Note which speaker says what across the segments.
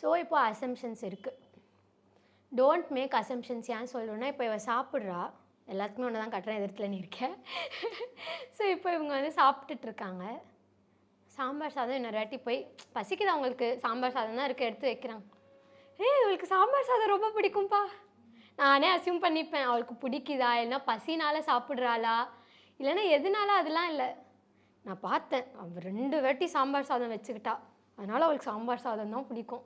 Speaker 1: So இப்போ assumptions இருக்குது. Don't make assumptions. ஏன் சொல்கிறோன்னா, இப்போ இவ சாப்பிட்றா, எல்லாத்துக்குமே ஒன்று தான் கட்டுறேன், எதிர்த்துல நீ இருக்க. ஸோ இப்போ இவங்க வந்து சாப்பிட்டுட்ருக்காங்க. சாம்பார் சாதம் இன்னொரு வாட்டி போய் பசிக்குது அவங்களுக்கு, சாம்பார் சாதம் தான் இருக்குது, எடுத்து வைக்கிறாங்க. இவளுக்கு சாம்பார் சாதம் ரொம்ப பிடிக்கும்ப்பா. நானே அசியூம் பண்ணிப்பேன், அவளுக்கு பிடிக்குதா, இல்லைன்னா பசினால் சாப்பிட்றாளா, இல்லைன்னா எதுனால, அதெல்லாம் இல்லை. நான் பார்த்தேன், அவள் 2 வாட்டி சாம்பார் சாதம் வச்சுக்கிட்டா, அதனால் அவளுக்கு சாம்பார் சாதம் தான் பிடிக்கும்.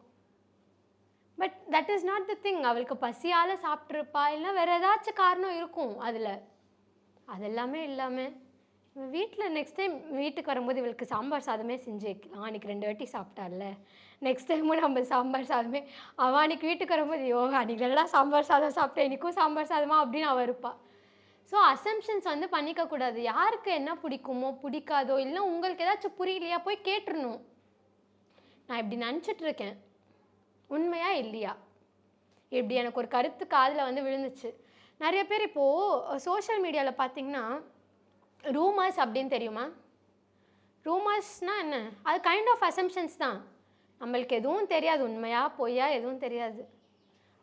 Speaker 1: But that is not the thing. அவளுக்கு பசியால் சாப்பிட்ருப்பா, இல்லைனா வேறு ஏதாச்சும் காரணம் இருக்கும் அதில். அதெல்லாமே இல்லாமல் வீட்டில் நெக்ஸ்ட் டைம் வீட்டுக்கு வரும்போது இவளுக்கு சாம்பார் சாதமே செஞ்சு வைக்கலாம். அன்றைக்கி 2 வாட்டி சாப்பிட்டால, நெக்ஸ்ட் டைமும் நம்ம சாம்பார் சாதமே. அவள் அன்றைக்கி வீட்டுக்கு வரும்போது, அன்றைக்கி நல்லா சாம்பார் சாதம் சாப்பிட்டேன், இன்றைக்கும் சாம்பார் சாதமா அப்படின்னு அவள் இருப்பாள். ஸோ அசம்ஷன்ஸ் வந்து பண்ணிக்கக்கூடாது. யாருக்கு என்ன பிடிக்குமோ பிடிக்காதோ, இல்லை உங்களுக்கு ஏதாச்சும் புரியலையா போய் கேட்டுருணும். நான் இப்படி நினச்சிட்ருக்கேன், உண்மையா இல்லையா, இப்படி எனக்கு ஒரு கருத்து காதில் வந்து விழுந்துச்சு. நிறைய பேர் இப்போது சோஷியல் மீடியாவில் பார்த்தீங்கன்னா ரூமர்ஸ் அப்படின்னு தெரியுமா? ரூமர்ஸ்னால் என்ன? அது கைண்ட் ஆஃப் அசம்ஷன்ஸ் தான். நம்மளுக்கு எதுவும் தெரியாது, உண்மையா பொய்யா எதுவும் தெரியாது.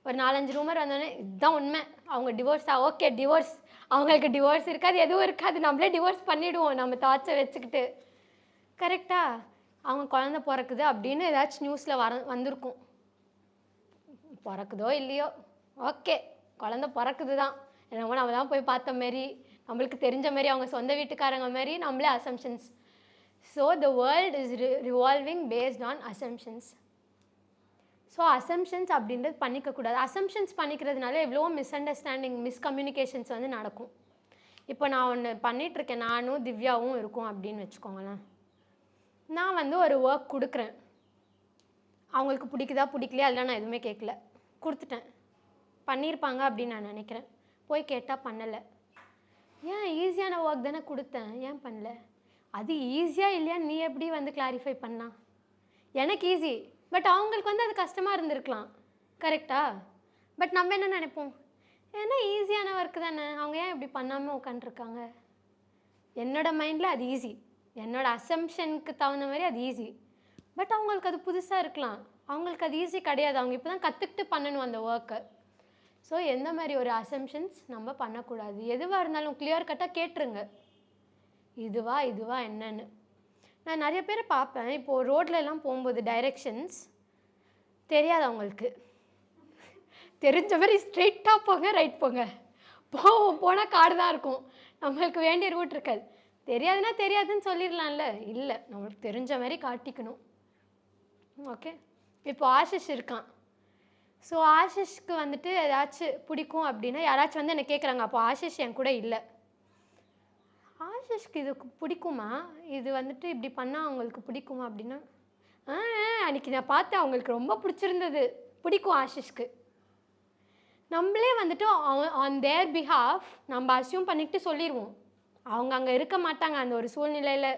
Speaker 1: ஒரு 4-5 ரூமர் வந்தோடனே இதுதான் உண்மை, அவங்க டிவோர்ஸா, ஓகே டிவோர்ஸ், அவங்களுக்கு டிவோர்ஸ் இருக்காது, எதுவும் இருக்காது, நம்மளே டிவோர்ஸ் பண்ணிவிடுவோம் நம்ம தாட்சை வச்சுக்கிட்டு. கரெக்டாக? அவங்க குழந்த பிறக்குது அப்படின்னு ஏதாச்சும் நியூஸில் வந்திருக்கும். பிறக்குதோ இல்லையோ, ஓகே குழந்த பிறக்குது தான், என்னமோ நம்ம தான் போய் பார்த்த மாரி, நம்மளுக்கு தெரிஞ்ச மாரி, அவங்க சொந்த வீட்டுக்காரங்க மாரி நம்மளே assumptions. So the world is revolving based on assumptions. So assumptions அப்படின்றது பண்ணிக்கக்கூடாது. அசம்ஷன்ஸ் பண்ணிக்கிறதுனால எவ்வளோ மிஸ் அண்டர்ஸ்டாண்டிங், மிஸ்கம்யூனிகேஷன்ஸ் வந்து நடக்கும். இப்போ நான் ஒன்று பண்ணிகிட்ருக்கேன், நானும் திவ்யாவும் இருக்கோம் அப்படின்னு வச்சுக்கோங்களேன். நான் வந்து ஒரு ஒர்க் கொடுக்குறேன், அவங்களுக்கு பிடிக்குதா பிடிக்கலையா அதெல்லாம் நான் எதுவுமே கேட்கல, கொடுத்துட்டேன். பண்ணியிருப்பாங்க அப்படின்னு நான் நினைக்கிறேன். போய் கேட்டால் பண்ணலை. ஏன் ஈஸியான ஒர்க் தானே கொடுத்தேன், ஏன் பண்ணல? அது ஈஸியாக இல்லையா நீ எப்படி வந்து கிளாரிஃபை பண்ணா? எனக்கு ஈஸி, பட் அவங்களுக்கு வந்து அது கஷ்டமாக இருந்திருக்கலாம். கரெக்டா? பட் நம்ம என்ன நினைப்போம், ஏன்னா ஈஸியான ஒர்க்கு தானே, அவங்க ஏன் இப்படி பண்ணாமல் உட்காண்ட்ருக்காங்க? என்னோடய மைண்டில் அது ஈஸி, என்னோடய அசம்ஷனுக்கு தகுந்த மாதிரி அது ஈஸி. பட் அவங்களுக்கு அது புதுசாக இருக்கலாம், அவங்களுக்கு அது ஈஸி கிடையாது. அவங்க இப்போ தான் கற்றுக்கிட்டு பண்ணணும் அந்த ஒர்க்கை. ஸோ எந்த மாதிரி ஒரு அசம்ஷன்ஸ் நம்ம பண்ணக்கூடாது. எதுவாக இருந்தாலும் கிளியர் கட்டாக கேட்டுருங்க, இதுவா என்னன்னு. நான் நிறைய பேரை பார்ப்பேன், இப்போது ரோட்லலாம் போகும்போது டைரெக்ஷன்ஸ் தெரியாது அவங்களுக்கு. தெரிஞ்ச மாதிரி ஸ்ட்ரெயிட்டாக போங்க, ரைட் போங்க, போனால் காடு தான் இருக்கும், நம்மளுக்கு வேண்டிய ரூட் இருக்காது. தெரியாதுன்னா தெரியாதுன்னு சொல்லிடலாம்ல. இல்லை, நம்மளுக்கு தெரிஞ்ச மாதிரி காட்டிக்கணும். ஓகே, இப்போ ஆஷிஷ் இருக்கான். ஸோ ஆஷிஷ்க்கு வந்துட்டு ஏதாச்சும் பிடிக்கும் அப்படின்னா யாராச்சும் வந்து என்னை கேட்குறாங்க, அப்போ ஆஷிஷ் என் கூட இல்லை. ஆஷிஷ்க்கு இது பிடிக்குமா, இது வந்துட்டு இப்படி பண்ணால் அவங்களுக்கு பிடிக்குமா அப்படின்னா, அன்றைக்கி நான் பார்த்தேன் அவங்களுக்கு ரொம்ப பிடிச்சிருந்தது, பிடிக்கும் ஆஷிஷ்க்கு. நம்மளே வந்துட்டு ஆன் தேர் பிஹாஃப் நம்ம அசியூம் பண்ணிக்கிட்டு சொல்லிடுவோம். அவங்க அங்கே இருக்க மாட்டாங்க அந்த ஒரு சூழ்நிலையில்.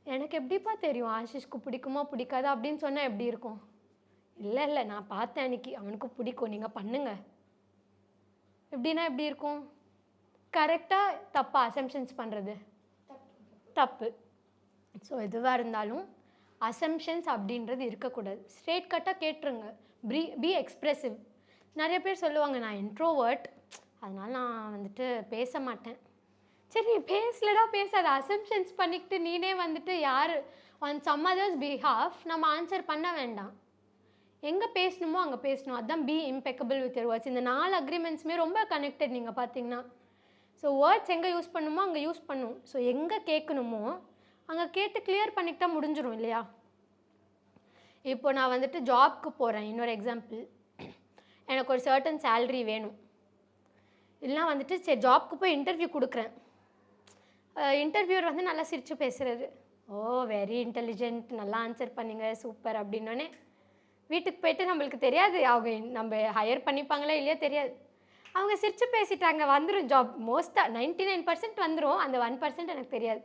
Speaker 1: எனக்கு எப்படிப்பா தெரியும் ஆஷிஷ்க்கு பிடிக்குமா பிடிக்காதா அப்படின்னு சொன்னால் எப்படி இருக்கும்? இல்லை நான் பார்த்தேன் அன்றைக்கி, அவனுக்கு பிடிக்கும், நீங்கள் பண்ணுங்க எப்படின்னா எப்படி இருக்கும்? கரெக்டாக தப்பா? அசம்ஷன்ஸ் பண்ணுறது தப்பு. ஸோ எதுவாக இருந்தாலும் அசம்ஷன்ஸ் அப்படின்றது இருக்கக்கூடாது. ஸ்ட்ரெயிட் கட்டாக கேட்டுருங்க. Be expressive. நிறைய பேர் சொல்லுவாங்க, நான் இன்ட்ரோவர்ட், அதனால் நான் வந்துட்டு பேச மாட்டேன். சரி, நீ பேசலடா, பேசாத. அசம்ஷன்ஸ் பண்ணிக்கிட்டு நீனே வந்துட்டு யார் ஆன் சம் அதர்ஸ் பிஹாஃப் நம்ம ஆன்சர் பண்ண வேண்டாம். எங்கே பேசணுமோ அங்கே பேசணும். அதுதான் be impeccable with your words. இந்த 4 அக்ரிமெண்ட்ஸுமே ரொம்ப கனெக்டட் நீங்கள் பார்த்தீங்கன்னா. ஸோ வேர்ட்ஸ் எங்கே யூஸ் பண்ணணுமோ அங்கே யூஸ் பண்ணணும். ஸோ எங்கே கேட்கணுமோ அங்கே கேட்டு கிளியர் பண்ணிக்கிட்டா முடிஞ்சிடும் இல்லையா? இப்போ நான் வந்துட்டு ஜாப்க்கு போகிறேன், இன்னொரு எக்ஸாம்பிள். எனக்கு ஒரு சர்டன் சேலரி வேணும், இல்லைனா வந்துட்டு சரி ஜாப்க்கு போய் இன்டர்வியூ கொடுக்குறேன். இன்டர்வியூர் வந்து நல்லா சிரித்து பேசுகிறது, வெரி இன்டெலிஜென்ட், நல்லா ஆன்சர் பண்ணிங்க, சூப்பர் அப்படின்னோடனே வீட்டுக்கு போய்ட்டு நம்மளுக்கு தெரியாது அவங்க நம்ம ஹையர் பண்ணிப்பாங்களா இல்லையோ தெரியாது. அவங்க சிரித்து பேசிட்டாங்க, வந்துடும் ஜாப். மோஸ்ட்டாக 99% வந்துடும், அந்த 1% எனக்கு தெரியாது.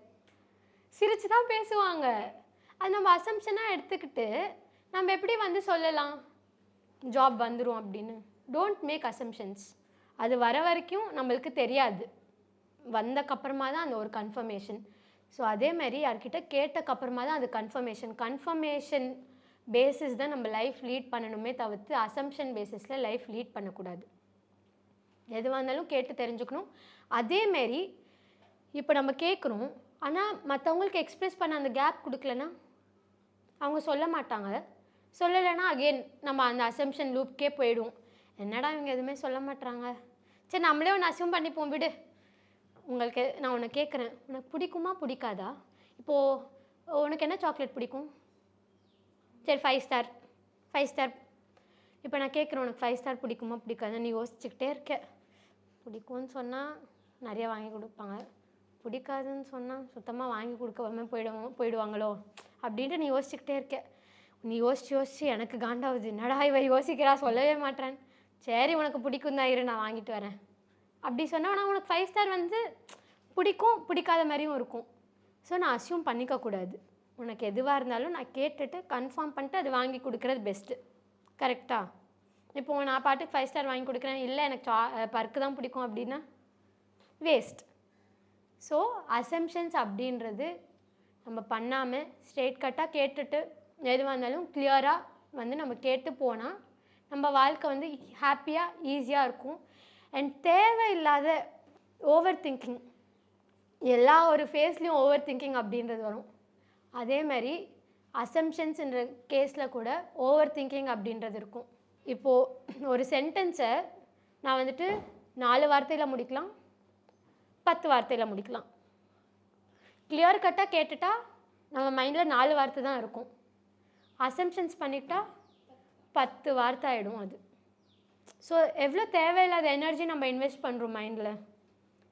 Speaker 1: சிரித்து தான் பேசுவாங்க. அது நம்ம அசம்ஷனாக எடுத்துக்கிட்டு நம்ம எப்படி வந்து சொல்லலாம் ஜாப் வந்துடும் அப்படின்னு? Don't make assumptions. அது வர வரைக்கும் நம்மளுக்கு தெரியாது, வந்தக்கப்புறமா தான் அந்த ஒரு கன்ஃபர்மேஷன். ஸோ அதேமாதிரி யார்கிட்ட கேட்டக்கப்புறமா தான் அது கன்ஃபர்மேஷன் பேசிஸ் தான் நம்ம லைஃப் லீட் பண்ணணுமே தவிர்த்து அசம்ஷன் பேசிஸில் லைஃப் லீட் பண்ணக்கூடாது. எதுவாக இருந்தாலும் கேட்டு தெரிஞ்சுக்கணும். அதேமாரி இப்போ நம்ம கேட்குறோம், ஆனால் மற்றவங்களுக்கு எக்ஸ்ப்ரெஸ் பண்ண அந்த கேப் கொடுக்கலன்னா அவங்க சொல்ல மாட்டாங்க. சொல்லலைன்னா அகெயின் நம்ம அந்த அசம்ஷன் லூப்கே போயிடுவோம். என்னடா இவங்க எதுவுமே சொல்ல மாட்டாங்க, சரி நம்மளே ஒன்று அசியூம் பண்ணிப்போம் விடு. உங்களுக்கு நான் உன்னை கேட்குறேன், உனக்கு பிடிக்குமா பிடிக்காதா? இப்போது உனக்கு என்ன சாக்லேட் பிடிக்கும்? சரி 5 ஸ்டார். இப்போ நான் கேட்குறேன், உனக்கு 5 ஸ்டார் பிடிக்குமா பிடிக்காதா? நீ யோசிச்சுக்கிட்டே இருக்க. பிடிக்கும்னு சொன்னால் நிறைய வாங்கி கொடுப்பாங்க, பிடிக்காதுன்னு சொன்னால் சுத்தமாக வாங்கி கொடுக்காம போயிடுவாங்களோ அப்படின்ட்டு நீ யோசிச்சுக்கிட்டே இருக்க. நீ யோசிச்சு எனக்கு காண்டாவுது, என்னடா இவ யோசிக்கிறா, சொல்லவே மாட்டேன். சரி உனக்கு பிடிக்கும் தான், இரு நான் வாங்கிட்டு வரேன் அப்படி சொன்னால், ஆனால் உனக்கு 5 ஸ்டார் வந்து பிடிக்கும் பிடிக்காத மாதிரியும் இருக்கும். ஸோ நான் அசியூம் பண்ணிக்கக்கூடாது. உனக்கு எதுவாக இருந்தாலும் நான் கேட்டுட்டு கன்ஃபார்ம் பண்ணிட்டு அது வாங்கி கொடுக்குறது பெஸ்ட்டு. கரெக்டாக? இப்போது நான் பாட்டுக்கு 5 ஸ்டார் வாங்கி கொடுக்குறேன், இல்லை எனக்கு பர்க்கு தான் பிடிக்கும் அப்படின்னா வேஸ்ட். ஸோ அசம்ஷன்ஸ் அப்படின்றது நம்ம பண்ணாமல் ஸ்ட்ரெயிட் கட்டாக கேட்டுட்டு எதுவாக இருந்தாலும் கிளியராக வந்து நம்ம கேட்டு போனால் நம்ம வாழ்க்கை வந்து ஹாப்பியாக ஈஸியாக இருக்கும். அண்ட் தேவையில்லாத ஓவர் திங்கிங், எல்லா ஒரு ஃபேஸ்லேயும் ஓவர் திங்கிங் அப்படின்றது வரும். அதேமாதிரி அசம்ஷன்ஸ்ன்ற கேஸில் கூட ஓவர் திங்கிங் அப்படின்றது இருக்கும். இப்போது ஒரு சென்டென்ஸை நான் வந்துட்டு 4 வார்த்தையில் முடிக்கலாம், 10 வார்த்தையில் முடிக்கலாம். கிளியர் கட்டாக கேட்டுட்டா நம்ம மைண்டில் 4 வார்த்தை தான் இருக்கும். அசம்ஷன்ஸ் பண்ணிட்டா 10 வார்த்தை ஆகிடும் அது. ஸோ எவ்வளோ தேவையில்லாத எனர்ஜி நம்ம இன்வெஸ்ட் பண்ணுறோம் மைண்டில்.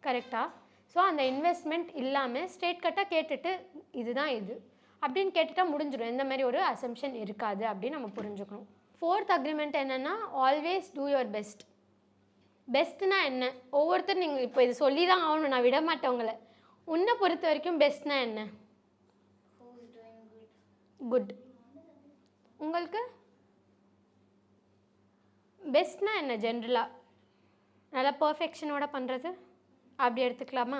Speaker 1: கரெக்டாக? ஸோ அந்த இன்வெஸ்ட்மெண்ட் இல்லாமல் ஸ்ட்ரெயிட் கட்டாக கேட்டுட்டு இதுதான் இது அப்படின்னு கேட்டுட்டா முடிஞ்சிடும். எந்த மாதிரி ஒரு அசம்ஷன் இருக்காது அப்படின்னு நம்ம புரிஞ்சுக்கணும். 4th அக்ரிமெண்ட் என்னென்னா, ஆல்வேஸ் டூ யுவர் பெஸ்ட். பெஸ்ட்னா என்ன? ஒவ்வொருத்தரும் நீங்கள் இப்போ இது சொல்லி தான் ஆகணும், நான் விட மாட்டேன் உங்களை. உன்னை பொறுத்த வரைக்கும் பெஸ்ட்னா என்ன? குட். உங்களுக்கு பெஸ்ட்னா என்ன? ஜென்ரலாக நல்லா பர்ஃபெக்ஷனோட பண்ணுறது அப்படி எடுத்துக்கலாமா?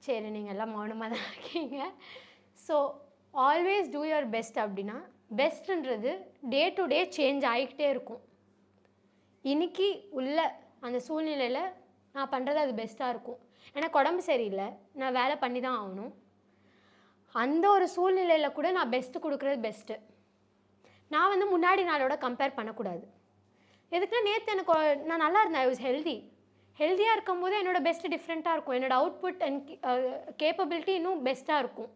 Speaker 1: சரி, நீங்கள் எல்லாம் மௌனமாக தான் இருக்கீங்க. So always do your best அப்படின்னா, பெஸ்ட்டுன்றது டே டு டே சேஞ்ச் ஆகிக்கிட்டே இருக்கும். இன்றைக்கி உள்ள அந்த சூழ்நிலையில் நான் பண்ணுறது அது பெஸ்ட்டாக இருக்கும். எனக்கு உடம்பு சரியில்லை, நான் வேலை பண்ணி தான் ஆகணும். அந்த ஒரு சூழ்நிலையில் கூட நான் பெஸ்ட்டு கொடுக்குறது பெஸ்ட்டு. நான் வந்து முன்னாடி நாளோட கம்பேர் பண்ணக்கூடாது. எதுக்குன்னா நேற்று எனக்கு நான் நல்லா இருந்தேன், ஐ வாஸ் ஹெல்த்தியாக இருக்கும்போது என்னோடய பெஸ்ட்டு டிஃப்ரெண்ட்டாக இருக்கும். என்னோடய அவுட்புட் அண்ட் கேப்பபிலிட்டி இன்னும் பெஸ்ட்டாக இருக்கும்.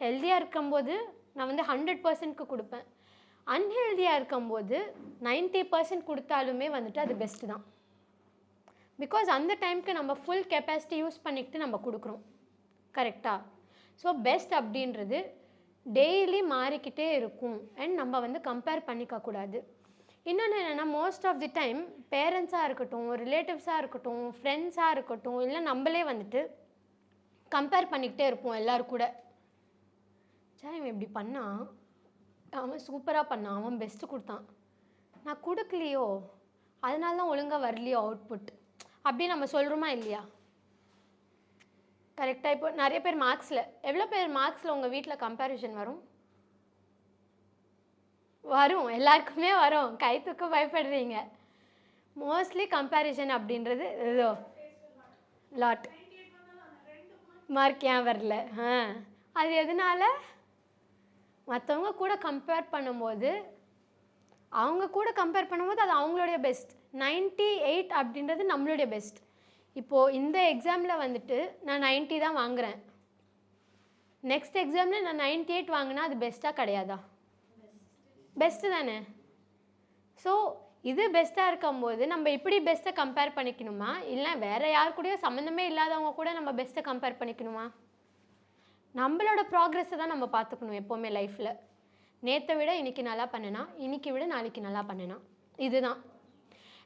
Speaker 1: ஹெல்த்தியாக இருக்கும்போது நான் வந்து 100%க்கு கொடுப்பேன். அன்ஹெல்தியாக இருக்கும்போது 90% கொடுத்தாலுமே வந்துட்டு அது பெஸ்ட்டு தான். பிகாஸ் அந்த டைமுக்கு நம்ம ஃபுல் கெப்பாசிட்டி யூஸ் பண்ணிக்கிட்டு நம்ம கொடுக்குறோம். கரெக்டாக? ஸோ பெஸ்ட் அப்படின்றது டெய்லி மாறிக்கிட்டே இருக்கும். அண்ட் நம்ம வந்து கம்பேர் பண்ணிக்கக்கூடாது. இன்னொன்று என்னென்னா, மோஸ்ட் ஆஃப் தி டைம் பேரண்ட்ஸாக இருக்கட்டும், ரிலேட்டிவ்ஸாக இருக்கட்டும், ஃப்ரெண்ட்ஸாக இருக்கட்டும், இல்லை நம்மளே வந்துட்டு கம்பேர் பண்ணிக்கிட்டே இருப்போம் எல்லோரும் கூட. சார் இவன் இப்படி பண்ணான், அவன் சூப்பராக பண்ணான், அவன் பெஸ்ட்டு கொடுத்தான், நான் கொடுக்கலையோ அதனால தான் ஒழுங்காக வரலையோ அவுட்புட் அப்படி நம்ம சொல்கிறோமா இல்லையா? கரெக்டாக? இப்போ நிறைய பேர் மார்க்ஸில், எவ்வளோ பேர் மார்க்ஸில் உங்கள் வீட்டில் கம்பேரிஷன் வரும்? வரும், எல்லாருக்குமே வரும். கை தூக்க பயப்படுறீங்க. மோஸ்ட்லி கம்பேரிஷன் அப்படின்றது ஏதோ லாட் மார்க் ஏன் வரல, அது எதனால? மற்றவங்க கூட கம்பேர் பண்ணும்போது அது அவங்களுடைய பெஸ்ட். 98 அப்படின்றது நம்மளுடைய பெஸ்ட். இப்போது இந்த எக்ஸாமில் வந்துட்டு நான் 90 தான் வாங்குகிறேன், நெக்ஸ்ட் எக்ஸாமில் நான் 98 வாங்கினா அது பெஸ்ட்டாக கிடையாதா? பெஸ்ட்டு தானே. ஸோ இது பெஸ்ட்டாக இருக்கும்போது நம்ம இப்படி பெஸ்ட்டை கம்பேர் பண்ணிக்கணுமா, இல்லை வேறு யார் கூடயோ சம்மந்தமே இல்லாதவங்க கூட நம்ம பெஸ்ட்டை கம்பேர் பண்ணிக்கணுமா? நம்மளோட ப்ராக்ரெஸ்ஸை தான் நம்ம பார்த்துக்கணும் எப்போவுமே லைஃப்பில். நேற்றை விட இன்றைக்கி நல்லா பண்ணினா, இன்றைக்கி விட நாளைக்கு நல்லா பண்ணினா, இதுதான்.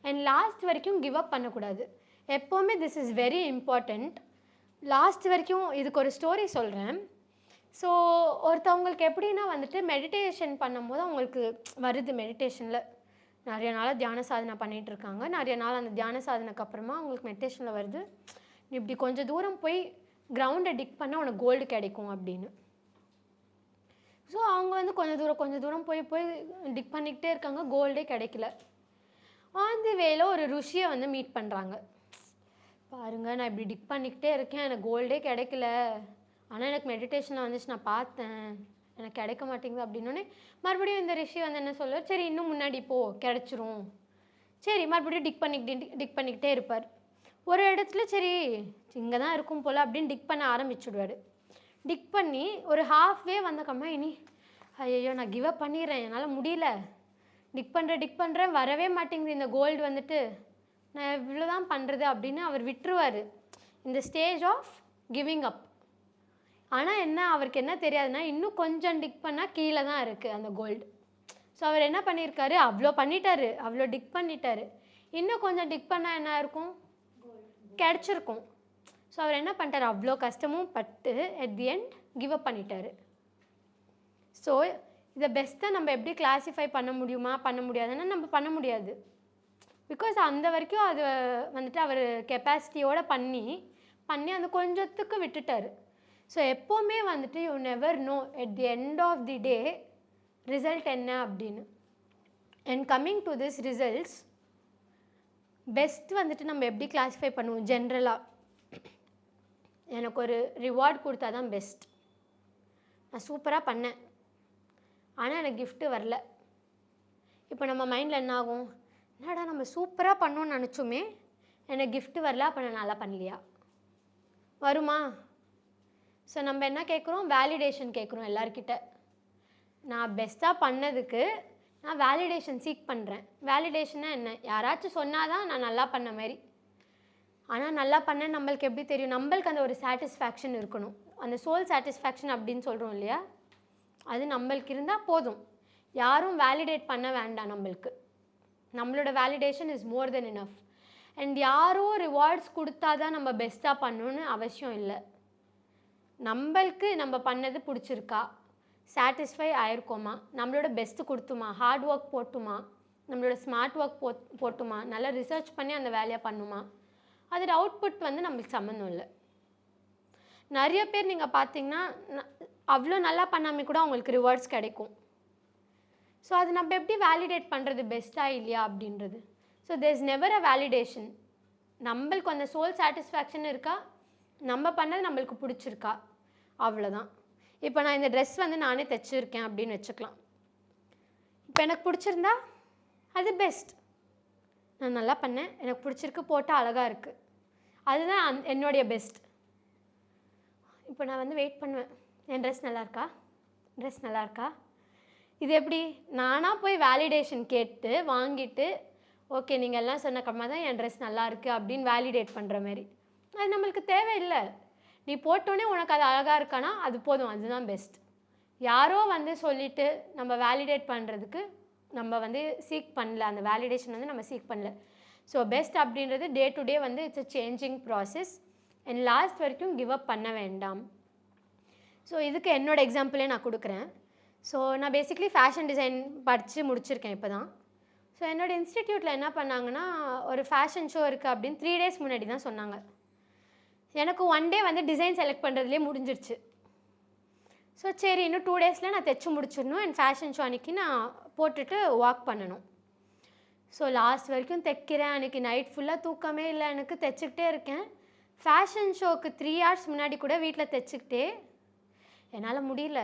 Speaker 1: அண்ட் லாஸ்ட் வரைக்கும் கிவ் அப் பண்ணக்கூடாது எப்போவுமே. This is very important. Last வரைக்கும் இதுக்கு ஒரு ஸ்டோரி சொல்கிறேன். ஸோ ஒருத்தவங்களுக்கு எப்படின்னா வந்துட்டு மெடிடேஷன் பண்ணும்போது அவங்களுக்கு வருது, மெடிடேஷனில் நிறைய நாளாக தியான சாதனை பண்ணிகிட்ருக்காங்க. நிறைய நாள் அந்த தியான சாதனைக்கு அப்புறமா அவங்களுக்கு மெடிடேஷனில் வருது, இப்படி கொஞ்சம் தூரம் போய் கிரவுண்டை டிக் பண்ணால் உனக்கு கோல்டு கிடைக்கும் அப்படின்னு. ஸோ அவங்க வந்து கொஞ்சம் தூரம் போய் போய் டிக் பண்ணிக்கிட்டே இருக்காங்க, கோல்டே கிடைக்கல. ஆன் தி வேல ஒரு ருஷியை வந்து மீட் பண்ணுறாங்க. பாருங்கள், நான் இப்படி டிக் பண்ணிக்கிட்டே இருக்கேன், எனக்கு கோல்டே கிடைக்கல, ஆனால் எனக்கு மெடிடேஷனில் வந்துச்சு, நான் பார்த்தேன், எனக்கு கிடைக்க மாட்டேங்குது அப்படின்னோடனே மறுபடியும் இந்த ரிஷி வந்து என்ன சொல்லுவார், சரி இன்னும் முன்னாடி போ கிடச்சிரும், சரி மறுபடியும் டிக் பண்ணிக்கிட்டே இருப்பார். ஒரு இடத்துல சரி இங்கே தான் இருக்கும் போல் அப்படின்னு டிக் பண்ண ஆரம்பிச்சுடுவார். டிக் பண்ணி ஒரு ஹாஃப்வே வந்தக்கம்மா இனி ஐயோ நான் கிவ் அப் பண்ணிடுறேன், என்னால் முடியல, டிக் பண்ணுறேன் வரவே மாட்டேங்குது இந்த கோல்டு வந்துட்டு, நான் இவ்வளோ தான் பண்ணுறது அப்படின்னு அவர் விட்டுருவார் இந்த ஸ்டேஜ் ஆஃப் கிவிங் அப். ஆனால் என்ன அவருக்கு என்ன தெரியாதுன்னா இன்னும் கொஞ்சம் டிக் பண்ணால் கீழே தான் இருக்குது அந்த கோல்டு. ஸோ அவர் என்ன பண்ணியிருக்காரு, அவ்வளோ பண்ணிட்டாரு, அவ்வளோ டிக் பண்ணிட்டாரு, இன்னும் கொஞ்சம் டிக் பண்ணால் என்ன இருக்கும், கிடச்சிருக்கும். ஸோ அவர் என்ன பண்ணிட்டார், அவ்வளோ கஷ்டமும் பட்டு at the end give up பண்ணிட்டார். ஸோ இதை பெஸ்ட்டாக நம்ம எப்படி கிளாஸிஃபை பண்ண முடியுமா பண்ண முடியாதுன்னா நம்ம பண்ண முடியாது. பிகாஸ் அந்த வரைக்கும் அது வந்துட்டு அவர் கெப்பாசிட்டியோடு பண்ணி அந்த கொஞ்சத்துக்கு விட்டுட்டார். ஸோ எப்போவுமே வந்துட்டு you never know at the end of the day result என்ன அப்படின்னு. And coming to this results best வந்துட்டு நம்ம எப்படி கிளாஸிஃபை பண்ணுவோம் ஜென்ரலாக, எனக்கு ஒரு ரிவார்ட் கொடுத்தா தான் பெஸ்ட். நான் சூப்பராக பண்ணேன் ஆனால் எனக்கு கிஃப்ட்டு வரல. இப்போ நம்ம மைண்டில் என்ன ஆகும், என்னடா நம்ம சூப்பராக பண்ணோன்னு நினச்சோமே, எனக்கு கிஃப்ட்டு வரல, அப்போ நான் நல்லா பண்ணலையா வருமா? ஸோ நம்ம என்ன கேட்குறோம், வேலிடேஷன் கேட்குறோம் எல்லார்கிட்ட. நான் பெஸ்ட்டாக பண்ணதுக்கு நான் வேலிடேஷன் சீக் பண்ணுறேன். வேலிடேஷன்னா என்ன, யாராச்சும் சொன்னால் தான் நான் நல்லா பண்ண மாதிரி. ஆனால் நல்லா பண்ண நம்மளுக்கு எப்படி தெரியும், நம்மளுக்கு அந்த ஒரு சாட்டிஸ்ஃபேக்ஷன் இருக்கணும், அந்த சோல் சாட்டிஸ்ஃபேக்ஷன் அப்படின்னு சொல்கிறோம் இல்லையா, அது நம்மளுக்கு இருந்தால் போதும், யாரும் வேலிடேட் பண்ண வேண்டாம் நம்மளுக்கு. நம்மளோட validation is more then enough. And யாரும் ரிவார்ட்ஸ் கொடுத்தா தான் நம்ம பெஸ்ட்டாக பண்ணணுன்னு அவசியம் இல்லை. நம்மளுக்கு நம்ம பண்ணது பிடிச்சிருக்கா, சாட்டிஸ்ஃபை ஆயிருக்கோமா, நம்மளோட பெஸ்ட்டு கொடுத்துமா, ஹார்ட் ஒர்க் போட்டுமா, நம்மளோட ஸ்மார்ட் ஒர்க் போட்டுமா, நல்லா ரிசர்ச் பண்ணி அந்த வேலையை பண்ணுமா, அதோட அவுட்புட் வந்து நம்மளுக்கு சம்மந்தம் இல்லை. நிறைய பேர் நீங்கள் பார்த்தீங்கன்னா அவ்வளோ நல்லா பண்ணாமல் கூட அவங்களுக்கு ரிவார்ட்ஸ் கிடைக்கும். ஸோ அது நம்ம எப்படி வேலிடேட் பண்ணுறது பெஸ்ட்டாக இல்லையா அப்படின்றது. So there is never a validation. நம்மளுக்கு அந்த சோல் சாட்டிஸ்ஃபேக்ஷன் இருக்கா, நம்ம பண்ணது நம்மளுக்கு பிடிச்சிருக்கா, அவ்வளோதான். இப்போ நான் இந்த ட்ரெஸ் வந்து நானே தைச்சிருக்கேன் அப்படின்னு வச்சுக்கலாம். இப்போ எனக்கு பிடிச்சிருந்தா அது பெஸ்ட், நான் நல்லா பண்ணேன், எனக்கு பிடிச்சிருக்கு, போட்டால் அழகாக இருக்குது, அதுதான் என்னுடைய பெஸ்ட். இப்போ நான் வந்து வெயிட் பண்ணுவேன், என் ட்ரெஸ் நல்லாயிருக்கா. இது எப்படி, நானாக போய் வேலிடேஷன் கேட்டு வாங்கிட்டு ஓகே நீங்கள் எல்லாம் சொன்னக்கம்மா தான் என் ட்ரெஸ் நல்லாயிருக்கு அப்படின்னு வேலிடேட் பண்ணுற மாதிரி. அது நம்மளுக்கு தேவையில்லை. நீ போட்டோன்னே உனக்கு அது அழகாக இருக்கானா அது போதும், அதுதான் பெஸ்ட். யாரோ வந்து சொல்லிவிட்டு நம்ம வேலிடேட் பண்ணுறதுக்கு நம்ம வந்து சீக் பண்ணல, அந்த வேலிடேஷன் வந்து நம்ம சீக் பண்ணல. ஸோ பெஸ்ட் அப்படின்றது டே டு டே வந்து it's a changing process. And last வரைக்கும் கிவ் அப் பண்ண வேண்டாம். ஸோ இதுக்கு என்னோடய எக்ஸாம்பிளே நான் கொடுக்குறேன். ஸோ நான் பேசிக்லி ஃபேஷன் டிசைன் படித்து முடிச்சிருக்கேன் இப்போ தான். ஸோ என்னோடய இன்ஸ்டிடியூட்டில் என்ன பண்ணாங்கன்னா, ஒரு ஃபேஷன் ஷோ இருக்குது அப்படின்னு 3 days முன்னாடி தான் சொன்னாங்க. எனக்கு 1 day வந்து டிசைன் செலக்ட் பண்ணுறதுலேயே முடிஞ்சிருச்சு. ஸோ சரி இன்னும் 2 days நான் தைச்சி முடிச்சிடணும், அண்ட் ஃபேஷன் ஷோ அன்றைக்கி நான் போட்டுட்டு வாக் பண்ணணும். ஸோ லாஸ்ட் வரைக்கும் தைக்கிறேன், அன்றைக்கி நைட் ஃபுல்லாக தூக்கமே இல்லை எனக்கு, தைச்சிக்கிட்டே இருக்கேன். ஃபேஷன் ஷோக்கு 3 hours முன்னாடி கூட வீட்டில் தைச்சிக்கிட்டே என்னால் முடியல,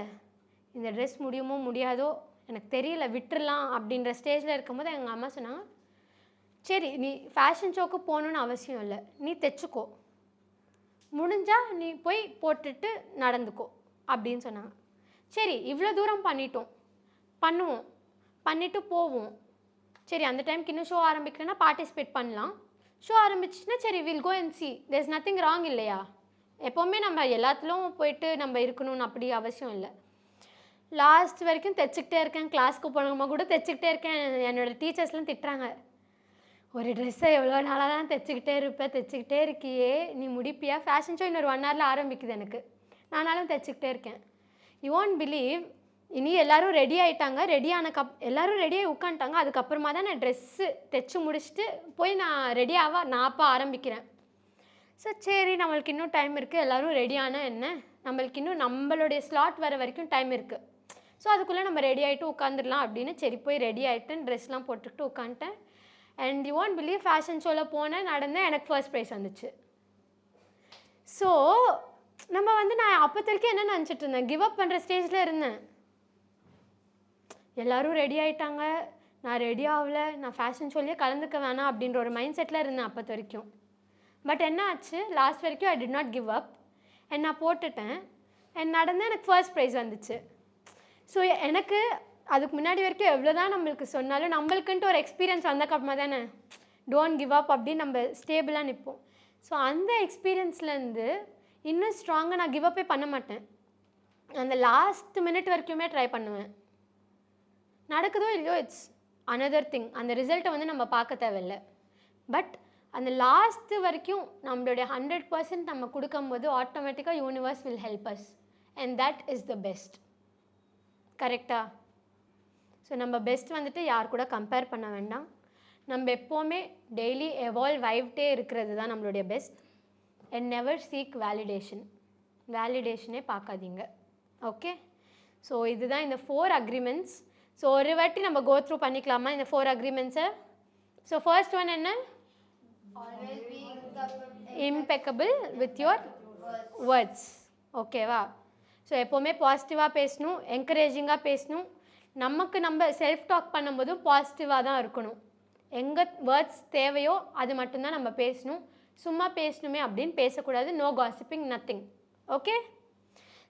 Speaker 1: இந்த ட்ரெஸ் முடியுமோ முடியாதோ எனக்கு தெரியல, விட்டுறலாம் அப்படின்ற ஸ்டேஜில் இருக்கும்போது எங்கள் அம்மா சொன்னாங்க, சரி நீ ஃபேஷன் ஷோக்கு போகணுன்னு அவசியம் இல்லை, நீ தைச்சிக்கோ, முடிஞ்சால் நீ போய் போட்டுட்டு நடந்துக்கோ அப்படின்னு சொன்னாங்க. சரி இவ்வளோ தூரம் பண்ணுவோம், பண்ணிவிட்டு போவோம். சரி அந்த டைமுக்கு இன்னும் ஷோ ஆரம்பிக்கலைன்னா பார்ட்டிசிபேட் பண்ணலாம், ஷோ ஆரம்பிச்சுன்னா சரி will go and see, there is nothing wrong இல்லையா. எப்போவுமே நம்ம எல்லாத்துலேயும் போயிட்டு நம்ம இருக்கணும்னு அப்படி அவசியம் இல்லை. லாஸ்ட் வரைக்கும் தைச்சிக்கிட்டே இருக்கேன், கிளாஸ்க்கு போனவங்க கூட தைச்சிக்கிட்டே இருக்கேன். என்னோடய டீச்சர்ஸ்லாம் திட்டுறாங்க, ஒரு ட்ரெஸ்ஸை எவ்வளோ நாளாக தான் தைச்சிக்கிட்டே இருக்கியே, நீ முடிப்பியா, ஃபேஷன் ஷோ இன்னொரு 1 hourல ஆரம்பிக்குது எனக்கு, நானாலும் தைச்சிக்கிட்டே இருக்கேன். யூ ஒன்ட் பிலீவ், இனி எல்லோரும் ரெடி ஆகிட்டாங்க, எல்லோரும் ரெடியாகி உட்காந்துட்டாங்க, அதுக்கப்புறமா தான் நான் ட்ரெஸ்ஸு தைச்சி முடிச்சுட்டு போய் நான் ரெடியாக நான் அப்போ ஆரம்பிக்கிறேன். ஸோ சரி நம்மளுக்கு இன்னும் டைம் இருக்குது, எல்லோரும் ரெடியான என்ன, நம்மளுக்கு இன்னும் நம்மளுடைய ஸ்லாட் வர வரைக்கும் டைம் இருக்குது. ஸோ அதுக்குள்ளே நம்ம ரெடி ஆகிட்டு உட்காந்துடலாம் அப்படின்னு சரி போய் ரெடி ஆகிட்டு ட்ரெஸ்லாம் போட்டுக்கிட்டு உட்காந்துட்டேன். And you won't believe fashion ஷோவில் போனேன், நடந்தேன், எனக்கு ஃபர்ஸ்ட் ப்ரைஸ் வந்துச்சு. ஸோ நம்ம வந்து நான் அப்போதைக்கு என்ன நினச்சிட்டு இருந்தேன், கிவ் அப் பண்ணுற ஸ்டேஜில் இருந்தேன். எல்லோரும் ரெடி ஆகிட்டாங்க, நான் ரெடி ஆகலை, நான் ஃபேஷன் ஷோலேயே கலந்துக்க வேணாம் அப்படின்ற ஒரு மைண்ட் செட்டில் இருந்தேன் அப்போது வரைக்கும். பட் என்ன ஆச்சு, லாஸ்ட் வரைக்கும் I did not give up and நான் போட்டுட்டேன். அண்ட் நடந்தேன், எனக்கு ஃபர்ஸ்ட் ப்ரைஸ் வந்துச்சு. ஸோ எனக்கு அதுக்கு முன்னாடி வரைக்கும் எவ்வளோ தான் நம்மளுக்கு சொன்னாலும் நம்மளுக்குன்ட்டு ஒரு எக்ஸ்பீரியன்ஸ் வந்தக்கப்புறமா தானே டோன்ட் கிவ் அப் அப்படின்னு நம்ம ஸ்டேபிளாக நிற்போம். ஸோ அந்த எக்ஸ்பீரியன்ஸ்லேருந்து இன்னும் ஸ்ட்ராங்காக நான் கிவ் அப்பே பண்ண மாட்டேன். அந்த லாஸ்ட் மினிட் வரைக்குமே ட்ரை பண்ணுவேன். நடக்குதோ இல்லையோ இட்ஸ் அனதர் திங், அந்த ரிசல்ட்டை வந்து நம்ம பார்க்க தேவையில்லை. பட் அந்த லாஸ்ட்டு வரைக்கும் நம்மளுடைய 100% நம்ம கொடுக்கும்போது ஆட்டோமேட்டிக்காக universe will help us and that is the best. கரெக்டாக? ஸோ நம்ம பெஸ்ட் வந்துட்டு யார் கூட கம்பேர் பண்ண வேண்டாம். நம்ம எப்போவுமே டெய்லி எவால்வ் ஆகிட்டே இருக்கிறது தான் நம்மளுடைய பெஸ்ட். அண்ட் நெவர் சீக் வேலிடேஷனே பார்க்காதீங்க. ஓகே, ஸோ இதுதான் இந்த 4 அக்ரிமெண்ட்ஸ். ஸோ ஒரு வாட்டி நம்ம கோ த்ரூ பண்ணிக்கலாமா இந்த 4 அக்ரிமெண்ட்ஸை? ஸோ ஃபர்ஸ்ட் ஒன் என்ன? Impeccable with your words. ஓகேவா? ஸோ எப்போவுமே பாசிட்டிவாக பேசணும், என்கரேஜிங்காக பேசணும். நமக்கு நம்ம செல்ஃப் டாக் பண்ணும்போதும் பாசிட்டிவாக தான் இருக்கணும். எங்கே வேர்ட்ஸ் தேவையோ அது மட்டும்தான் நம்ம பேசணும். சும்மா பேசணுமே அப்படின்னு பேசக்கூடாது. நோ காசிப்பிங், nothing. Okay.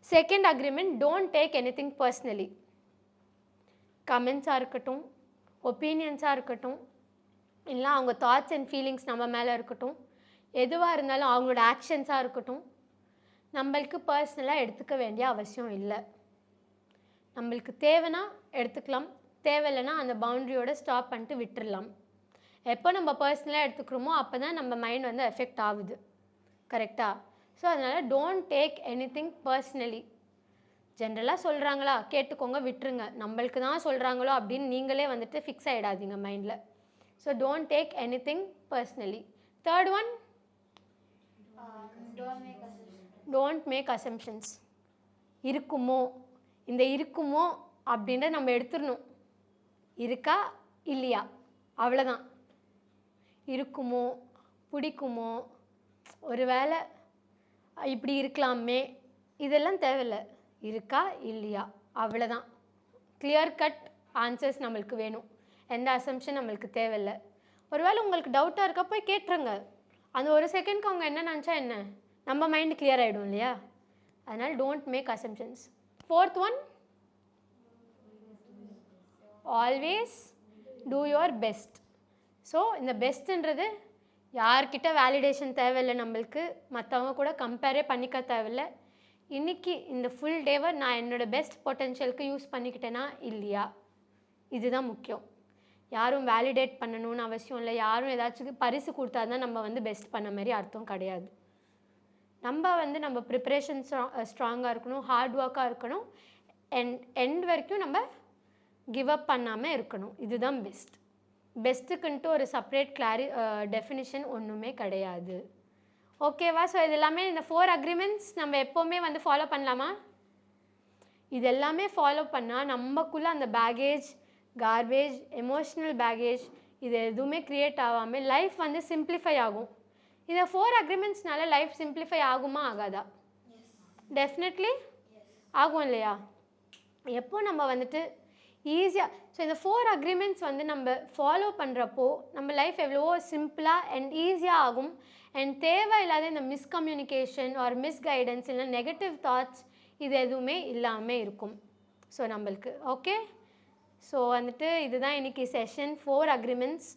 Speaker 1: Second agreement, don't take anything personally. கமெண்ட்ஸாக இருக்கட்டும், ஒப்பீனியன்ஸாக இருக்கட்டும், இல்லை அவங்க தாட்ஸ் அண்ட் ஃபீலிங்ஸ் நம்ம மேலே இருக்கட்டும், எதுவாக இருந்தாலும் அவங்களோட ஆக்ஷன்ஸாக இருக்கட்டும், நம்மளுக்கு பர்சனலாக எடுத்துக்க வேண்டிய அவசியம் இல்லை. நம்மளுக்கு தேவைன்னா எடுத்துக்கலாம், தேவையில்லைன்னா அந்த பவுண்ட்ரியோட ஸ்டாப் பண்ணிட்டு விட்டுடலாம். எப்போ நம்ம பர்சனலாக எடுத்துக்கிறோமோ அப்போ தான் நம்ம மைண்ட் வந்து எஃபெக்ட் ஆகுது. கரெக்டாக? ஸோ அதனால் டோன்ட் டேக் எனிதிங் பர்சனலி. ஜென்ரலாக சொல்கிறாங்களா கேட்டுக்கோங்க, விட்டுருங்க. நம்மளுக்கு தான் சொல்கிறாங்களோ அப்படின்னு நீங்களே வந்துட்டு ஃபிக்ஸ் ஆகிடாதீங்க மைண்டில். So don't take anything personally. Third one, don't make assumptions. இருக்குமோ, இந்த இருக்குமோ அப்படின்ற நம்ம எடுத்துடணும். இருக்கா இல்லையா அவ்வளோதான். இருக்குமோ, பிடிக்குமோ, ஒரு வேளை இப்படி இருக்கலாமே, இதெல்லாம் தேவையில்லை. இருக்கா இல்லையா அவ்வளோதான். கிளியர் கட் ஆன்சர்ஸ் நம்மளுக்கு வேணும். எந்த அசம்ஷன் நம்மளுக்கு தேவையில்லை. ஒருவேளை உங்களுக்கு டவுட்டாக இருக்க போய் கேட்டுருங்க. அந்த ஒரு செகண்ட்க்கு அவங்க என்ன நினச்சா என்ன, நம்ம மைண்டு கிளியர் ஆகிடும் இல்லையா? அதனால் don't make assumptions. Fourth one, always do your best. So இந்த பெஸ்ட்டுன்றது யார்கிட்ட வேலிடேஷன் தேவையில்லை, நம்மளுக்கு மற்றவங்க கூட கம்பேரே பண்ணிக்க தேவையில்லை. இன்றைக்கி இந்த ஃபுல் டேவை நான் என்னோடய பெஸ்ட் பொட்டென்ஷியலுக்கு யூஸ் பண்ணிக்கிட்டேனா இல்லையா, இதுதான் முக்கியம். யாரும் வேலிடேட் பண்ணணும்னு அவசியம் இல்லை. யாரும் ஏதாச்சும் பரிசு கொடுத்தா தான் நம்ம வந்து பெஸ்ட் பண்ண மாதிரி அர்த்தம் கிடையாது. நம்ம வந்து நம்ம ப்ரிப்ரேஷன் ஸ்ட்ராங்காக இருக்கணும், ஹார்ட் ஒர்க்காக இருக்கணும், எண்ட் வரைக்கும் நம்ம கிவ் அப் பண்ணாமல் இருக்கணும். இதுதான் பெஸ்ட். பெஸ்ட்டுக்குன்ட்டு ஒரு செப்பரேட் டெஃபினிஷன் ஒன்றுமே கிடையாது. ஓகேவா? ஸோ இது எல்லாமே இந்த 4 அக்ரிமெண்ட்ஸ் நம்ம எப்போவுமே வந்து ஃபாலோ பண்ணலாமா? இது எல்லாமே ஃபாலோ பண்ணால் நமக்குள்ளே அந்த பேகேஜ், கார்பேஜ், எமோஷ்னல் பேகேஜ் இது எதுவுமே க்ரியேட் ஆகாமல் லைஃப் வந்து சிம்பிளிஃபை ஆகும். இந்த 4 அக்ரிமெண்ட்ஸ்னால லைஃப் சிம்பிளிஃபை ஆகுமா ஆகாதா? டெஃபினெட்லி ஆகும் இல்லையா? எப்போ நம்ம வந்துட்டு ஈஸியாக, ஸோ இந்த 4 அக்ரிமெண்ட்ஸ் வந்து நம்ம ஃபாலோ பண்ணுறப்போ நம்ம லைஃப் எவ்வளவோ சிம்பிளாக அண்ட் ஈஸியாக ஆகும். அண்ட் தேவையில்லாத இந்த மிஸ்கம்யூனிகேஷன் ஆர் மிஸ்கைடன்ஸ் இல்லை நெகட்டிவ் தாட்ஸ் இது எதுவுமே இல்லாமல் இருக்கும். ஸோ நம்மளுக்கு ஓகே. ஸோ வந்துட்டு இதுதான் இன்றைக்கி செஷன் 4 அக்ரிமெண்ட்ஸ்.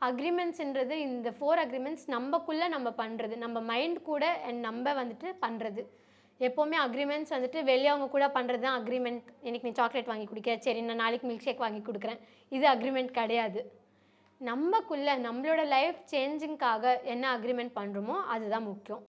Speaker 1: அக்ரிமெண்ட்ஸ்ன்றது இந்த 4 அக்ரிமெண்ட்ஸ் நம்மக்குள்ளே நம்ம பண்ணுறது, நம்ம மைண்ட் கூட அண்ட் நம்ம வந்துட்டு பண்ணுறது. எப்போவுமே அக்ரிமெண்ட்ஸ் வந்துட்டு வெளியவங்க கூட பண்ணுறது தான் அக்ரிமெண்ட். இன்றைக்கி நீ சாக்லேட் வாங்கி கொடுக்க, சரி நான் நாளைக்கு மில்க் ஷேக் வாங்கி கொடுக்குறேன், இது அக்ரிமெண்ட் கிடையாது. நம்மக்குள்ளே நம்மளோட லைஃப் சேஞ்சிங்காக என்ன அக்ரிமெண்ட் பண்ணுறோமோ அதுதான் முக்கியம்.